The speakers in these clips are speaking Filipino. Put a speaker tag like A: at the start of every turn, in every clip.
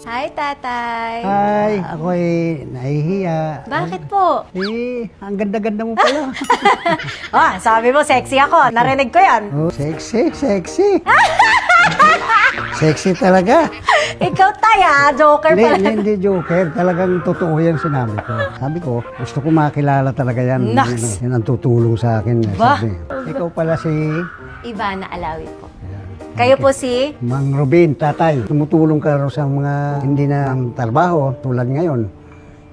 A: Hi, tatay.
B: Hi, ako'y nahihiya.
A: Bakit po?
B: Ang ganda-ganda mo pala.
A: Sabi mo, sexy ako. Narinig ko yan.
B: Oh, sexy, sexy. Sexy talaga.
A: Ikaw, tay, joker pala.
B: Hindi joker. Talagang totoo yan sinabi ko. Sabi ko, gusto ko makilala talaga yan.
A: Naks!
B: Yan ang tutulong sa akin.
A: Ba?
B: Sabi, ikaw pala si
A: Ivana Alawi po. Kayo po si?
B: Mang Rubin, tatay. Tumutulong ka raw sa mga hindi na trabaho. Tulad ngayon,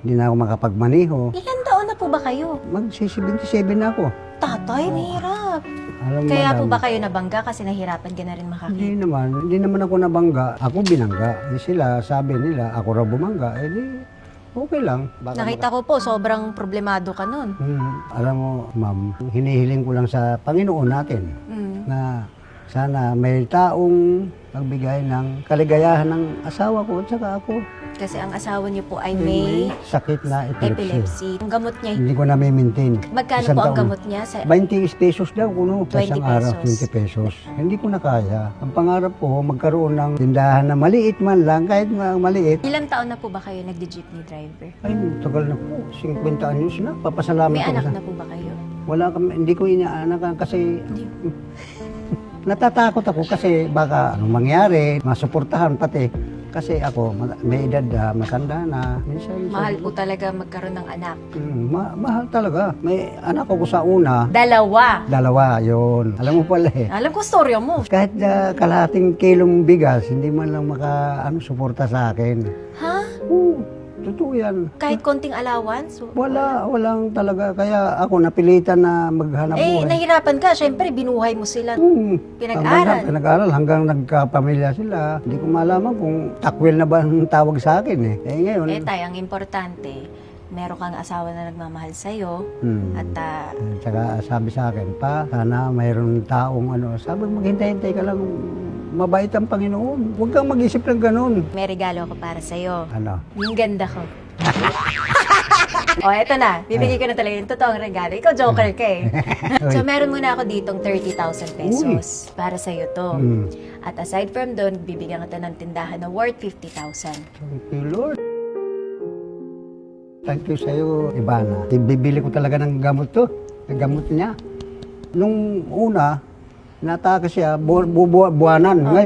B: hindi na ako makapagmaniho.
A: Ilan taon na po ba kayo?
B: Mag-77 na ako.
A: Tatay, mahirap.
B: Alam mo,
A: Kaya po
B: madam,
A: ba kayo nabangga kasi nahirapan ka na rin
B: Hindi
A: makakita?
B: hindi naman ako nabangga. Ako binangga. Sila, sabi nila, ako raw bumangga. Di, okay lang. Baka
A: Nakita ko po, sobrang problemado ka nun.
B: Alam mo, ma'am, hinihiling ko lang sa Panginoon natin na sana may taong magbigay ng kaligayahan ng asawa ko at saka ako.
A: Kasi ang asawa niyo po ay may
B: Sakit na epilepsy.
A: epilepsy. Ang gamot niya,
B: Hindi ko na maintain.
A: magkano
B: Isang
A: po ang
B: taon.
A: gamot niya? Sa
B: 20 pesos daw kuno.
A: 20
B: Isang araw,
A: pesos.
B: 20 pesos. Hindi ko na kaya. Ang pangarap ko, magkaroon ng tindahan na maliit man lang, kahit maliit.
A: Ilang taon na po ba kayo nagdi-jeepney driver?
B: Ay, tagal na po. 50 anyos na. Papasalamat
A: May
B: ako
A: anak
B: sa...
A: na po ba kayo?
B: Wala kami, hindi ko inaanakan kasi... Natatakot ako kasi baka anong mangyari, masuportahan pati. Kasi ako, may edad na, matanda na. Minsan,
A: Mahal po talaga magkaroon ng anak.
B: Mahal talaga. May anak ako sa una,
A: Dalawa.
B: yun. Alam mo pala eh.
A: Alam ko storya mo.
B: Kahit kalahating kilong bigas, hindi man lang suporta sa akin.
A: Ha?
B: Oo, totoo yan.
A: Kahit konting allowance?
B: Walang talaga. Kaya ako napilitan na maghanap buhay.
A: Nahirapan ka. Siyempre, binuhay mo sila. Pinag-aral.
B: Pinag-aral hanggang nagkapamilya sila. Hindi ko malaman kung takwil na ba ang tawag sa akin eh. Ngayon.
A: Tay, ang importante, meron kang asawa na nagmamahal sa'yo. At
B: Tsaka sabi sa akin, pa, sana mayroon taong sabi maghintay-hintay ka lang, mabait ang Panginoon. Huwag kang mag-isip ng ganun.
A: may regalo ako para sa'yo.
B: Ano?
A: Yung ganda ko. Eto na. Bibigay ko na talaga yung totoong regalo. Ikaw, joker ka eh. So, meron muna ako ditong 30,000 pesos. Para sa'yo to. At aside from doon, bibigyan kita ng tindahan na worth 50,000.
B: Thank you, Lord. Thank you sa'yo, Ivana. Bibili ko talaga ng gamot to. Ng gamot niya. Nung una, nataka siya, buwanan.